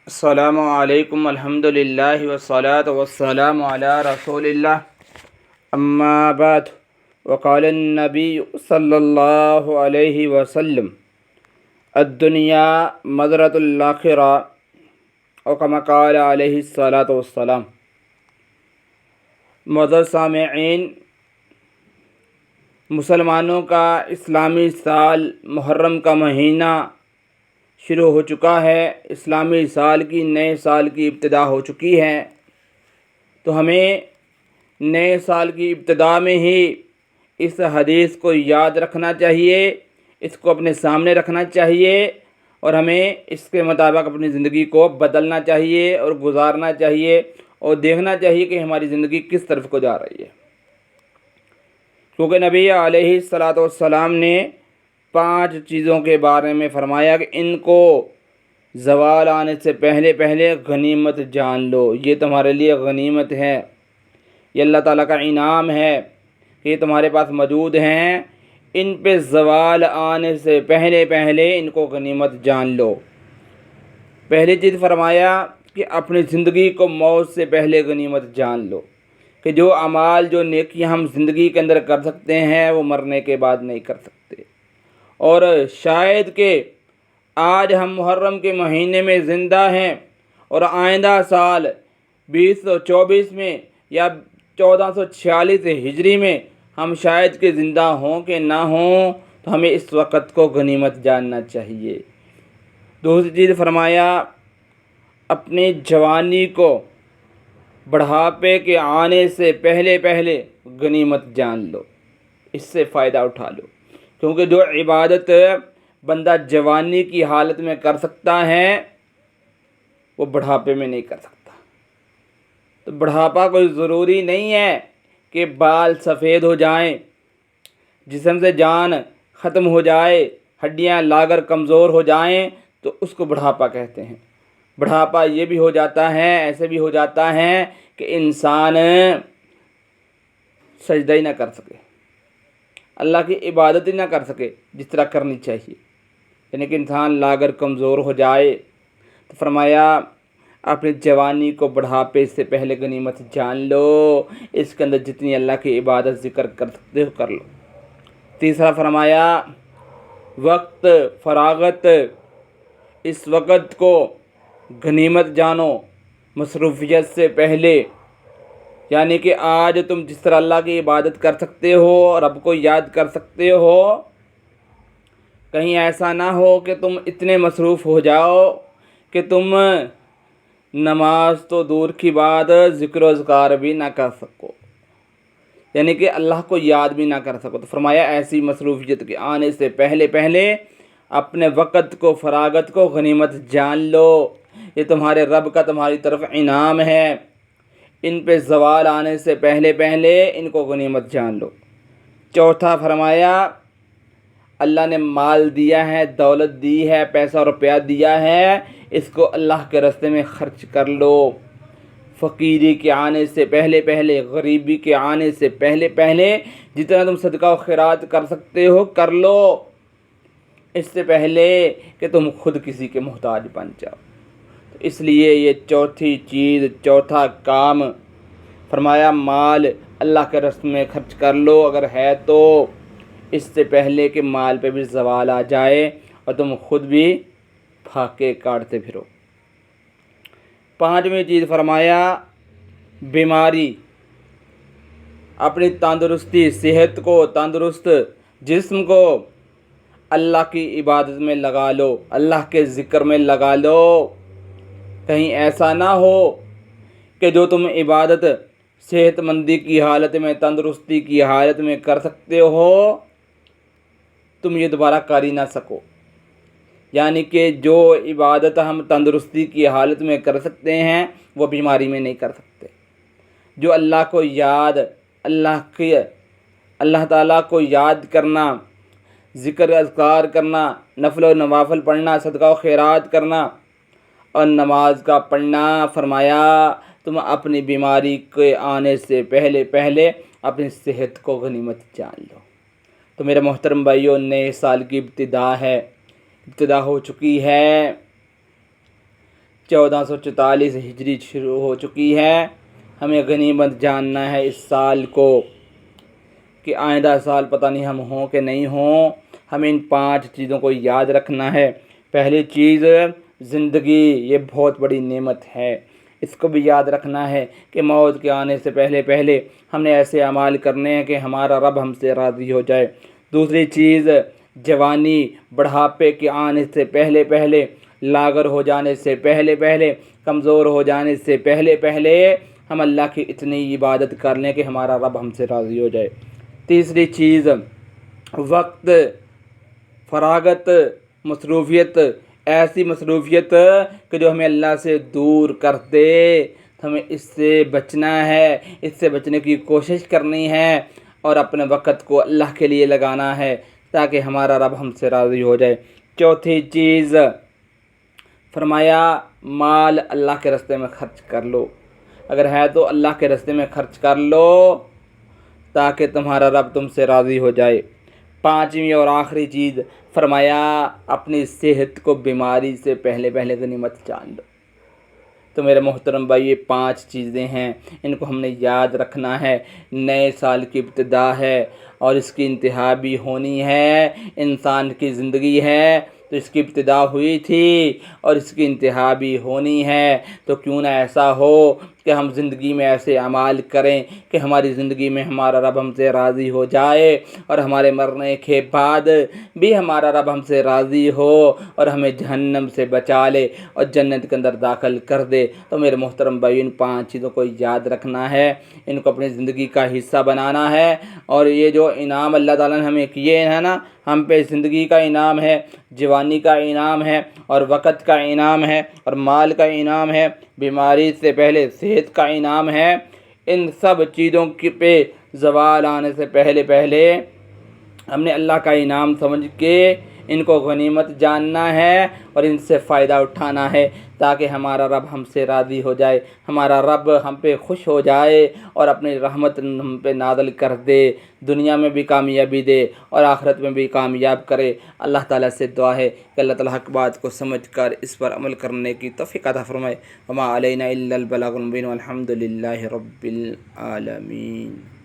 السلام علیکم الحمد للہ والصلاة والسلام علی رسول اللہ اما بعد وقال النبی صلی اللہ علیہ وسلم الدنیا مزرعۃ الآخرہ او کما قال علیہ الصلاۃ والسلام۔ معزز سامعین، مسلمانوں کا اسلامی سال محرم کا مہینہ شروع ہو چکا ہے۔ اسلامی سال کی نئے سال کی ابتدا ہو چکی ہے، تو ہمیں نئے سال کی ابتدا میں ہی اس حدیث کو یاد رکھنا چاہیے، اس کو اپنے سامنے رکھنا چاہیے اور ہمیں اس کے مطابق اپنی زندگی کو بدلنا چاہیے اور گزارنا چاہیے اور دیکھنا چاہیے کہ ہماری زندگی کس طرف کو جا رہی ہے، کیونکہ نبی علیہ الصلاۃ والسلام نے 5 چیزوں کے بارے میں فرمایا کہ ان کو زوال آنے سے پہلے پہلے غنیمت جان لو۔ یہ تمہارے لیے غنیمت ہے، یہ اللہ تعالیٰ کا انعام ہے کہ یہ تمہارے پاس موجود ہیں، ان پہ زوال آنے سے پہلے پہلے ان کو غنیمت جان لو۔ پہلی چیز فرمایا کہ اپنی زندگی کو موت سے پہلے غنیمت جان لو، کہ جو اعمال جو نیکیاں ہم زندگی کے اندر کر سکتے ہیں وہ مرنے کے بعد نہیں کر سکتے، اور شاید کہ آج ہم محرم کے مہینے میں زندہ ہیں اور آئندہ سال 2024 میں یا 1446 ہجری میں ہم شاید کہ زندہ ہوں کہ نہ ہوں، تو ہمیں اس وقت کو غنیمت جاننا چاہیے۔ دوسری چیز فرمایا اپنی جوانی کو بڑھاپے کے آنے سے پہلے پہلے غنیمت جان لو، اس سے فائدہ اٹھا لو، کیونکہ جو عبادت بندہ جوانی کی حالت میں کر سکتا ہے وہ بڑھاپے میں نہیں کر سکتا۔ تو بڑھاپا کوئی ضروری نہیں ہے کہ بال سفید ہو جائیں، جسم سے جان ختم ہو جائے، ہڈیاں لاغر کمزور ہو جائیں تو اس کو بڑھاپا کہتے ہیں۔ بڑھاپا یہ بھی ہو جاتا ہے، ایسے بھی ہو جاتا ہے کہ انسان سجدہ ہی نہ کر سکے، اللہ کی عبادت ہی نہ کر سکے جس طرح کرنی چاہیے، یعنی کہ انسان لاغر کمزور ہو جائے۔ تو فرمایا اپنی جوانی کو بڑھاپے سے پہلے غنیمت جان لو، اس کے اندر جتنی اللہ کی عبادت ذکر کر سکتے ہو کر لو۔ تیسرا فرمایا وقت فراغت، اس وقت کو غنیمت جانو مصروفیت سے پہلے، یعنی کہ آج تم جس طرح اللہ کی عبادت کر سکتے ہو، رب کو یاد کر سکتے ہو، کہیں ایسا نہ ہو کہ تم اتنے مصروف ہو جاؤ کہ تم نماز تو دور کی بات ذکر و اذکار بھی نہ کر سکو، یعنی کہ اللہ کو یاد بھی نہ کر سکو۔ تو فرمایا ایسی مصروفیت کے آنے سے پہلے پہلے اپنے وقت کو فراغت کو غنیمت جان لو، یہ تمہارے رب کا تمہاری طرف انعام ہے، ان پہ زوال آنے سے پہلے پہلے ان کو غنیمت جان لو۔ چوتھا فرمایا اللہ نے مال دیا ہے، دولت دی ہے، پیسہ روپیہ دیا ہے، اس کو اللہ کے راستے میں خرچ کر لو، فقیری کے آنے سے پہلے پہلے، غریبی کے آنے سے پہلے پہلے جتنا تم صدقہ و خیرات کر سکتے ہو کر لو، اس سے پہلے کہ تم خود کسی کے محتاج بن جاؤ۔ تو اس لیے یہ چوتھی چیز، چوتھا کام فرمایا مال اللہ کے راستے میں خرچ کر لو اگر ہے تو، اس سے پہلے کہ مال پہ بھی زوال آ جائے اور تم خود بھی پھاکے کاٹتے پھرو۔ پانچویں چیز فرمایا بیماری، اپنی تندرستی، صحت کو، تندرست جسم کو اللہ کی عبادت میں لگا لو، اللہ کے ذکر میں لگا لو، کہیں ایسا نہ ہو کہ جو تم عبادت صحت مندی کی حالت میں، تندرستی کی حالت میں کر سکتے ہو تم یہ دوبارہ کر ہی نہ سکو، یعنی کہ جو عبادت ہم تندرستی کی حالت میں کر سکتے ہیں وہ بیماری میں نہیں کر سکتے۔ جو اللہ کو یاد، اللہ تعالیٰ کو یاد کرنا، ذکر اذکار کرنا، نفل و نوافل پڑھنا، صدقہ و خیرات کرنا اور نماز کا پڑھنا، فرمایا تم اپنی بیماری کے آنے سے پہلے پہلے اپنی صحت کو غنیمت جان لو۔ تو میرے محترم بھائیوں، نئے سال کی ابتدا ہو چکی ہے، 1444 ہجری شروع ہو چکی ہے۔ ہمیں غنیمت جاننا ہے اس سال کو کہ آئندہ سال پتہ نہیں ہم ہوں کہ نہیں ہوں۔ ہمیں ان 5 چیزوں کو یاد رکھنا ہے۔ پہلی چیز زندگی، یہ بہت بڑی نعمت ہے، اس کو بھی یاد رکھنا ہے کہ موت کے آنے سے پہلے ہم نے ایسے اعمال کرنے ہیں کہ ہمارا رب ہم سے راضی ہو جائے۔ دوسری چیز جوانی، بڑھاپے کے آنے سے پہلے، لاغر ہو جانے سے پہلے، کمزور ہو جانے سے پہلے ہم اللہ کی اتنی عبادت کر لیں کہ ہمارا رب ہم سے راضی ہو جائے۔ تیسری چیز وقت، فراغت، مصروفیت، ایسی مصروفیت کہ جو ہمیں اللہ سے دور کر دے، ہمیں اس سے بچنا ہے، اس سے بچنے کی کوشش کرنی ہے اور اپنے وقت کو اللہ کے لیے لگانا ہے تاکہ ہمارا رب ہم سے راضی ہو جائے۔ چوتھی چیز فرمایا مال اللہ کے راستے میں خرچ کر لو، اگر ہے تو اللہ کے راستے میں خرچ کر لو تاکہ تمہارا رب تم سے راضی ہو جائے۔ پانچویں اور آخری چیز فرمایا اپنی صحت کو بیماری سے پہلے غنیمت جان لو۔ تو میرے محترم بھائی، یہ 5 چیزیں ہیں، ان کو ہم نے یاد رکھنا ہے۔ نئے سال کی ابتدا ہے اور اس کی انتہا بھی ہونی ہے۔ انسان کی زندگی ہے تو اس کی ابتدا ہوئی تھی اور اس کی انتہا بھی ہونی ہے، تو کیوں نہ ایسا ہو کہ ہم زندگی میں ایسے اعمال کریں کہ ہماری زندگی میں ہمارا رب ہم سے راضی ہو جائے اور ہمارے مرنے کے بعد بھی ہمارا رب ہم سے راضی ہو اور ہمیں جہنم سے بچا لے اور جنت کے اندر داخل کر دے۔ تو میرے محترم بھائی، ان 5 چیزوں کو یاد رکھنا ہے، ان کو اپنی زندگی کا حصہ بنانا ہے، اور یہ جو انعام اللہ تعالیٰ نے ہمیں کیے ہیں نا، ہم پہ زندگی کا انعام ہے، جوانی کا انعام ہے اور وقت کا انعام ہے اور مال کا انعام ہے، بیماری سے پہلے صحت کا انعام ہے۔ ان سب چیزوں پہ زوال آنے سے پہلے ہم نے اللہ کا انعام سمجھ کے ان کو غنیمت جاننا ہے اور ان سے فائدہ اٹھانا ہے تاکہ ہمارا رب ہم سے راضی ہو جائے، ہمارا رب ہم پہ خوش ہو جائے اور اپنی رحمت ہم پہ نازل کر دے، دنیا میں بھی کامیابی دے اور آخرت میں بھی کامیاب کرے۔ اللہ تعالیٰ سے دعا ہے کہ اللہ تعالیٰ حق بات کو سمجھ کر اس پر عمل کرنے کی توفیق عطا فرمائے۔ وما علینا الا البلاغ المبین والحمد للہ رب العالمین۔